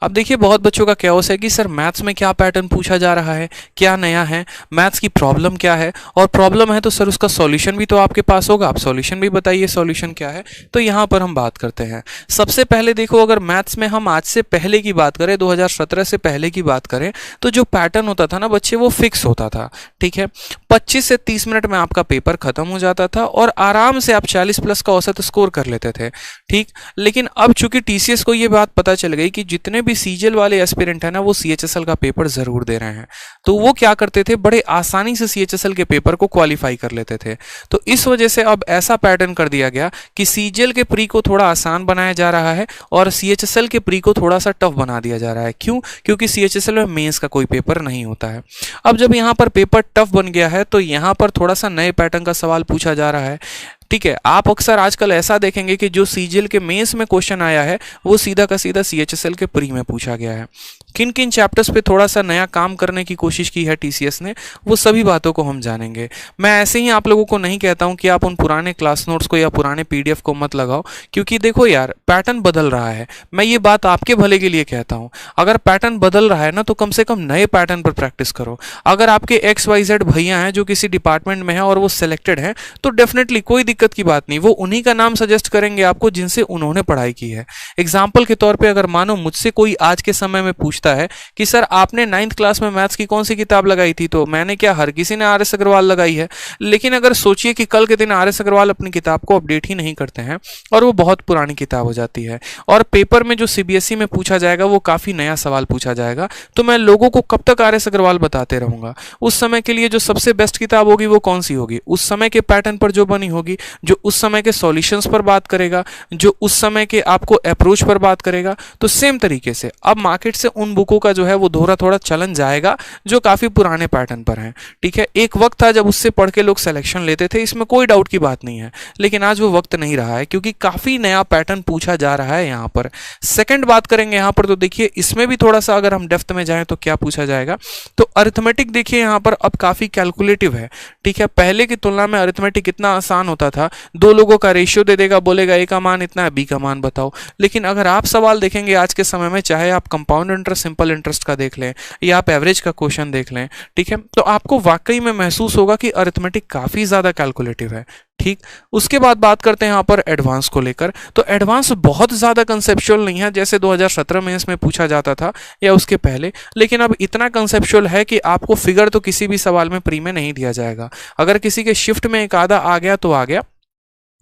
अब देखिए बहुत बच्चों का क्वेश्चन है कि सर मैथ्स में क्या पैटर्न पूछा जा रहा है, क्या नया है, मैथ्स की प्रॉब्लम क्या है, और प्रॉब्लम है तो सर उसका सॉल्यूशन भी तो आपके पास होगा, आप सॉल्यूशन भी बताइए सॉल्यूशन क्या है। तो यहाँ पर हम बात करते हैं। सबसे पहले देखो, अगर मैथ्स में हम आज से पहले की बात करें, 2017 से पहले की बात करें, तो जो पैटर्न होता था ना बच्चे, वो फिक्स होता था। ठीक है, 25 से 30 मिनट में आपका पेपर खत्म हो जाता था और आराम से आप 40 प्लस का औसत स्कोर कर लेते थे। ठीक, लेकिन अब चूंकि टीसीएस को ये बात पता चल गई कि जितने भी सीजीएल वाले एस्पिरेंट है ना, वो सीएचएसएल का पेपर जरूर दे रहे हैं, तो वो क्या करते थे, बड़े आसानी से सीएचएसएल के पेपर को क्वालिफाई कर लेते थे। तो इस वजह से अब ऐसा पैटर्न कर दिया गया कि सीजीएल के प्री को थोड़ा आसान बनाया जा रहा है और सीएचएसएल के प्री को थोड़ा सा टफ बना दिया जा रहा है। क्यों? क्योंकि सीएचएसएल में मेंस का कोई पेपर नहीं होता है। अब जब यहाँ पर पेपर टफ बन गया है तो यहाँ पर थोड़ा सा नए पैटर्न का सवाल पूछा जा रहा है। ठीक है, आप अक्सर आजकल ऐसा देखेंगे कि जो सीजीएल के मेंस में क्वेश्चन आया है वो सीधा का सीधा सीएचएसएल के प्री में पूछा गया है। किन किन चैप्टर्स पे थोड़ा सा नया काम करने की कोशिश की है टीसीएस ने, वो सभी बातों को हम जानेंगे। मैं ऐसे ही आप लोगों को नहीं कहता हूं कि आप उन पुराने क्लास नोट्स को या पुराने पीडीएफ को मत लगाओ, क्योंकि देखो यार पैटर्न बदल रहा है। मैं ये बात आपके भले के लिए कहता हूं। अगर पैटर्न बदल रहा है ना, तो कम से कम नए पैटर्न पर प्रैक्टिस करो। अगर आपके XYZ भैया हैं जो किसी डिपार्टमेंट में हैं और वो सिलेक्टेड हैं, तो डेफिनेटली कोई दिक्कत की बात नहीं, वो उन्हीं का नाम सजेस्ट करेंगे आपको जिनसे उन्होंने पढ़ाई की है। एग्जाम्पल के तौर पर अगर मानो मुझसे कोई आज के समय में पूछता है कि सर आपने 9th क्लास में मैथ्स की कौन सी किताब लगाई थी, तो मैंने क्या, हर किसी ने RS अग्रवाल लगाई है। लेकिन अगर सोचिए कि कल के दिन RS अग्रवाल अपनी किताब को अपडेट ही नहीं करते हैं और वो बहुत पुरानी किताब हो जाती है, और पेपर में जो सीबीएसई में पूछा जाएगा वो काफी नया सवाल पूछा जाएगा, तो मैं लोगों को कब तक RS अग्रवाल बताते रहूंगा। उस समय के लिए जो सबसे बेस्ट किताब होगी वो कौन सी होगी, उस समय के पैटर्न पर जो बनी होगी, जो उस समय के सॉल्यूशंस पर बात करेगा, जो उस समय के आपको अप्रोच पर बात करेगा। तो सेम तरीके से अब मार्केट से उन बुकों का जो है वो थोड़ा थोड़ा चलन जाएगा जो काफी पुराने पैटर्न पर हैं। ठीक है, एक वक्त था जब उससे पढ़ के लोग सिलेक्शन लेते थे, इसमें कोई डाउट की बात नहीं है, लेकिन आज वो वक्त नहीं रहा है क्योंकि काफी नया पैटर्न पूछा जा रहा है। यहाँ पर सेकंड बात करेंगे यहाँ पर, तो देखिए इसमें भी थोड़ा सा अगर हम डेप्थ में जाएं तो क्या पूछा जाएगा, तो अरिथमेटिक देखिए यहाँ पर अब काफी कैलकुलेटिव है। ठीक है, पहले की तुलना में अरिथमेटिक इतना आसान होता था, दो लोगों का रेशियो दे देगा, बोलेगा ए का मान इतना है, बी का मान बताओ। लेकिन अगर आप सवाल देखेंगे आज के समय में, चाहे आप कंपाउंड इंटरेस्ट, सिंपल इंटरेस्ट का देख लें या आप एवरेज का क्वेश्चन देख लें, ठीक है, तो आपको वाकई में महसूस होगा कि अरिथमेटिक काफी ज्यादा कैलकुलेटिव है। ठीक, उसके बाद बात करते हैं यहाँ पर एडवांस को लेकर। तो एडवांस बहुत ज्यादा कंसेप्चुअल नहीं है जैसे 2017 में इसमें पूछा जाता था या उसके पहले, लेकिन अब इतना कंसेप्चुअल है कि आपको फिगर तो किसी भी सवाल में प्री में नहीं दिया जाएगा। अगर किसी के शिफ्ट में एक आधा आ गया तो आ गया,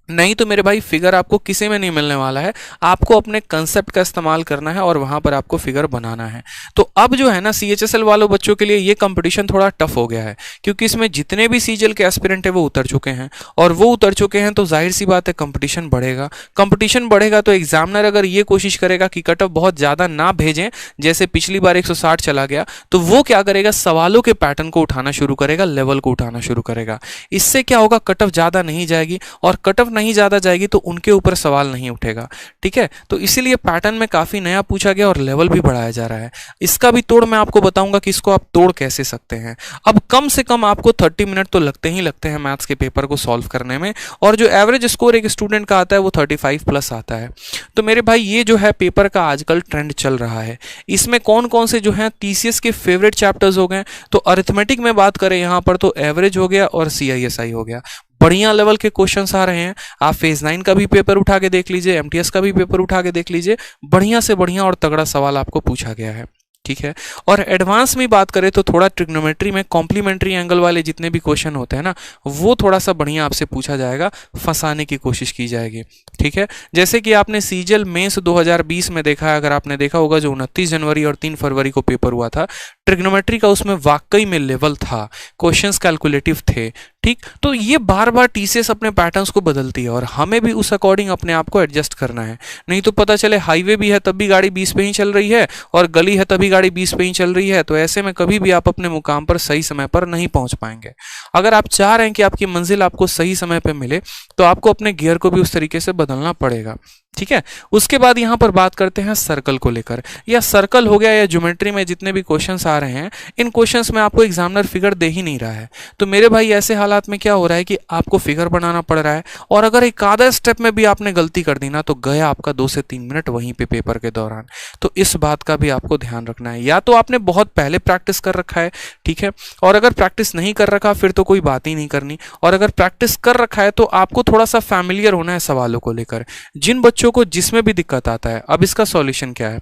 नहीं तो मेरे भाई फिगर आपको किसी में नहीं मिलने वाला है। आपको अपने कंसेप्ट का इस्तेमाल करना है और वहां पर आपको फिगर बनाना है। तो अब जो है ना सीएचएसएल वालों बच्चों के लिए ये कंपटीशन थोड़ा टफ हो गया है, क्योंकि इसमें जितने भी सीजीएल के एस्पिरेंट है वो उतर चुके हैं, और वो उतर चुके हैं तो जाहिर सी बात है कंपटीशन बढ़ेगा। कंपटीशन बढ़ेगा तो एग्जामिनर अगर ये कोशिश करेगा कि कट ऑफ बहुत ज्यादा ना भेजें, जैसे पिछली बार 160 चला गया, तो वो क्या करेगा, सवालों के पैटर्न को उठाना शुरू करेगा, लेवल को उठाना शुरू करेगा। इससे क्या होगा, कट ऑफ ज्यादा नहीं जाएगी, और कट ऑफ नहीं ज्यादा जाएगी तो उनके ऊपर सवाल नहीं उठेगा। ठीक है, तो इसीलिए पैटर्न में काफी नया पूछा गया और लेवल भी बढ़ाया जा रहा है। इसका भी तोड़ मैं आपको बताऊंगा कि इसको आप तोड़ कैसे सकते हैं। अब कम से कम आपको 30 मिनट तो लगते ही लगते हैं मैथ्स के पेपर को सॉल्व करने में, और जो एवरेज स्कोर एक स्टूडेंट का आता है वो 35 प्लस आता है। तो मेरे भाई ये जो है पेपर का आजकल ट्रेंड चल रहा है। इसमें कौन कौन से जो है टीसीएस के फेवरेट चैप्टर्स हो गए, तो अरिथमेटिक में बात करें यहाँ पर तो एवरेज हो गया और CISI हो गया। बढ़िया लेवल के क्वेश्चंस आ रहे हैं। आप फेज 9 का भी पेपर उठा के देख लीजिए, MTS का भी पेपर उठा के देख लीजिए, बढ़िया से बढ़िया और तगड़ा सवाल आपको पूछा गया है। ठीक है, और एडवांस में बात करें तो थोड़ा ट्रिग्नोमेट्री में कॉम्प्लीमेंट्री एंगल वाले जितने भी क्वेश्चन होते हैं ना, वो थोड़ा सा बढ़िया आपसे पूछा जाएगा, फंसाने की कोशिश की जाएगी। ठीक है, जैसे कि आपने सीजीएल मेंस 2020 में देखा है, अगर आपने देखा होगा जो 29 जनवरी और 3 फरवरी को पेपर हुआ था ट्रिग्नोमेट्री का, उसमें वाकई में लेवल था, क्वेश्चंस कैलकुलेटिव थे। ठीक, तो ये बार बार टीसीएस अपने पैटर्न्स को बदलती है और हमें भी उस अकॉर्डिंग अपने आप को एडजस्ट करना है। नहीं तो पता चले हाईवे भी है तब भी गाड़ी 20 पे ही चल रही है, और गली है तभी गाड़ी 20 पे ही चल रही है, तो ऐसे में कभी भी आप अपने मुकाम पर सही समय पर नहीं पहुंच पाएंगे। अगर आप चाह रहे हैं कि आपकी मंजिल आपको सही समय पर मिले, तो आपको अपने गियर को भी उस तरीके से बदलना पड़ेगा। ठीक है। उसके बाद यहां पर बात करते हैं सर्कल को लेकर, या सर्कल हो गया या ज्योमेट्री में जितने भी क्वेश्चंस आ रहे हैं, इन क्वेश्चंस में आपको एग्जामिनर फिगर दे ही नहीं रहा है। तो मेरे भाई ऐसे हालात में क्या हो रहा है कि आपको फिगर बनाना पड़ रहा है, और अगर एक आधा स्टेप में भी आपने गलती कर दी ना तो गया आपका 2 से 3 मिनट वहीं पे पेपर के दौरान। तो इस बात का भी आपको ध्यान रखना है, या तो आपने बहुत पहले प्रैक्टिस कर रखा है, ठीक है, और अगर प्रैक्टिस नहीं कर रखा फिर तो कोई बात ही नहीं करनी, और अगर प्रैक्टिस कर रखा है तो आपको थोड़ा सा फैमिलियर होना है सवालों को लेकर। जिन बच्चों को जिसमें भी दिक्कत आता है, अब इसका सॉल्यूशन क्या है,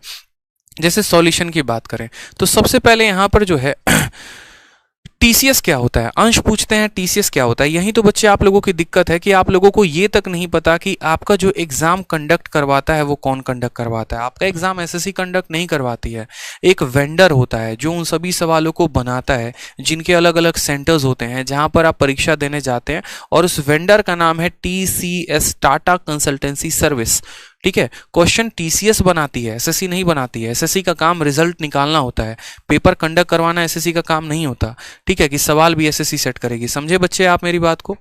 जैसे सॉल्यूशन की बात करें तो सबसे पहले यहां पर जो है टीसीएस क्या होता है, अंश पूछते हैं टीसीएस क्या होता है। यही तो बच्चे आप लोगों की दिक्कत है कि आप लोगों को ये तक नहीं पता कि आपका जो एग्जाम कंडक्ट करवाता है वो कौन कंडक्ट करवाता है। आपका एग्जाम एसएससी कंडक्ट नहीं करवाती है, एक वेंडर होता है जो उन सभी सवालों को बनाता है, जिनके अलग अलग सेंटर्स होते हैं जहां पर आप परीक्षा देने जाते हैं, और उस वेंडर का नाम है टीसीएस, टाटा कंसल्टेंसी सर्विस। ठीक है, क्वेश्चन टीसीएस बनाती है, एसएससी नहीं बनाती है। एसएससी का काम रिजल्ट निकालना होता है, पेपर कंडक्ट करवाना एसएससी का काम नहीं होता। ठीक है, कि सवाल भी एसएससी सेट करेगी। समझे बच्चे आप मेरी बात को?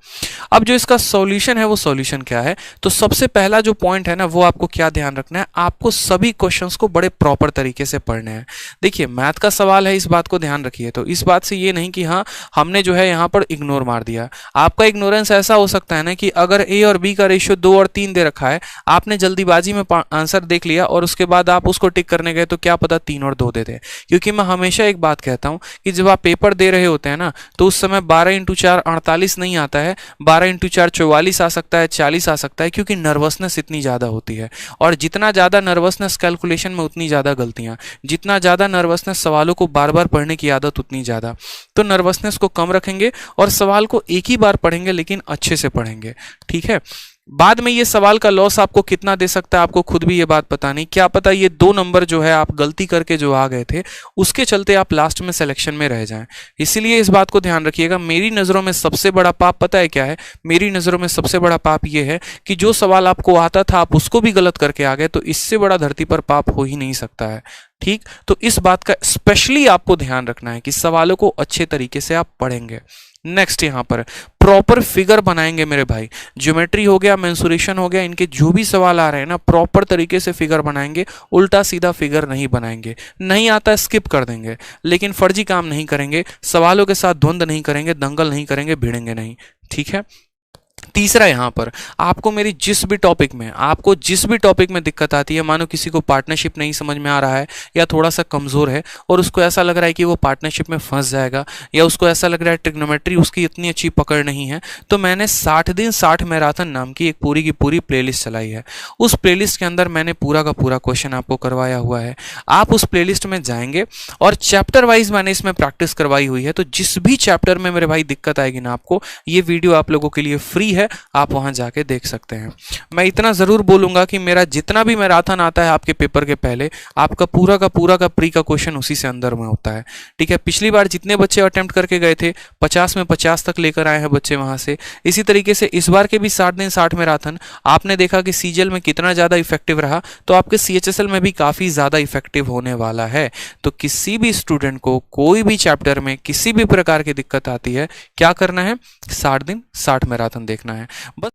अब जो इसका सॉल्यूशन है वो सॉल्यूशन क्या है, तो सबसे पहला जो पॉइंट है ना वो आपको क्या ध्यान रखना है, आपको सभी क्वेश्चंस को बड़े प्रॉपर तरीके से पढ़ने हैं। देखिए मैथ का सवाल है, इस बात को ध्यान रखिए। तो इस बात से ये नहीं कि हाँ हमने जो है यहाँ पर इग्नोर मार दिया। आपका इग्नोरेंस ऐसा हो सकता है ना कि अगर ए और बी का रेशियो 2 और 3 दे रखा है, आपने जल्दीबाजी में आंसर देख लिया और उसके बाद आप उसको टिक करने गए तो क्या पता 3 और 2 दे दे। क्योंकि मैं हमेशा एक बात कहता हूं कि जब आप पेपर दे रहे होते हैं ना तो उस समय 12 × 4 48 नहीं आता है, 12 × 4 44 आ सकता है, 40 आ सकता है, क्योंकि नर्वसनेस इतनी ज्यादा होती है। और जितना ज्यादा नर्वसनेस कैलकुलेशन में उतनी ज्यादा गलतियां, जितना ज्यादा नर्वसनेस सवालों को बार बार पढ़ने की आदत उतनी ज्यादा। तो नर्वसनेस को कम रखेंगे और सवाल को एक ही बार पढ़ेंगे लेकिन अच्छे से पढ़ेंगे। ठीक है, बाद में ये सवाल का लॉस आपको कितना दे सकता है आपको खुद भी ये बात पता नहीं। क्या पता ये 2 नंबर जो है आप गलती करके जो आ गए थे उसके चलते आप लास्ट में सिलेक्शन में रह जाएं। इसीलिए इस बात को ध्यान रखिएगा। मेरी नज़रों में सबसे बड़ा पाप पता है क्या है? मेरी नज़रों में सबसे बड़ा पाप ये है कि जो सवाल आपको आता था आप उसको भी गलत करके आ गए। तो इससे बड़ा धरती पर पाप हो ही नहीं सकता है। ठीक, तो इस बात का स्पेशली आपको ध्यान रखना है कि सवालों को अच्छे तरीके से आप पढ़ेंगे। नेक्स्ट यहां पर प्रॉपर फिगर बनाएंगे मेरे भाई। ज्योमेट्री हो गया, मेंसुरेशन हो गया, इनके जो भी सवाल आ रहे हैं ना प्रॉपर तरीके से फिगर बनाएंगे, उल्टा सीधा फिगर नहीं बनाएंगे। नहीं आता स्किप कर देंगे, लेकिन फर्जी काम नहीं करेंगे, सवालों के साथ द्वंद्व नहीं करेंगे, दंगल नहीं करेंगे, भिड़ेंगे नहीं। ठीक है, तीसरा यहां पर आपको मेरी जिस भी टॉपिक में दिक्कत आती है, मानो किसी को पार्टनरशिप नहीं समझ में आ रहा है या थोड़ा सा कमजोर है और उसको ऐसा लग रहा है कि वो पार्टनरशिप में फंस जाएगा, या उसको ऐसा लग रहा है ट्रिग्नोमेट्री उसकी इतनी अच्छी पकड़ नहीं है, तो मैंने 60 दिन 60 मैराथन नाम की एक पूरी की पूरी प्लेलिस्ट चलाई है। उस प्लेलिस्ट के अंदर मैंने पूरा का पूरा क्वेश्चन आपको करवाया हुआ है। आप उस प्लेलिस्ट में जाएंगे और चैप्टर वाइज मैंने इसमें प्रैक्टिस करवाई हुई है। तो जिस भी चैप्टर में मेरे भाई दिक्कत आएगी ना, आपको ये वीडियो आप लोगों के लिए फ्री है, आप वहां जाके देख सकते हैं। मैं इतना जरूर बोलूंगा कि मेरा जितना भी मैराथन आता है आपके पेपर के पहले, आपका पूरा का प्री का क्वेश्चन उसी से अंदर में होता है। ठीक है, पिछली बार जितने बच्चे अटेम्प्ट करके गए थे 50 में 50 तक लेकर आए हैं बच्चे वहां से। इसी तरीके से इस बार के भी 60 दिन 60 मैराथन आपने देखा कि सीजीएल में कितना ज्यादा इफेक्टिव रहा, तो आपके सीएचएसएल में भी काफी ज्यादा इफेक्टिव होने वाला है। तो किसी भी स्टूडेंट को कोई भी चैप्टर में किसी भी प्रकार की दिक्कत आती है, क्या करना है? 60 दिन 60 मैराथन देखना है बस।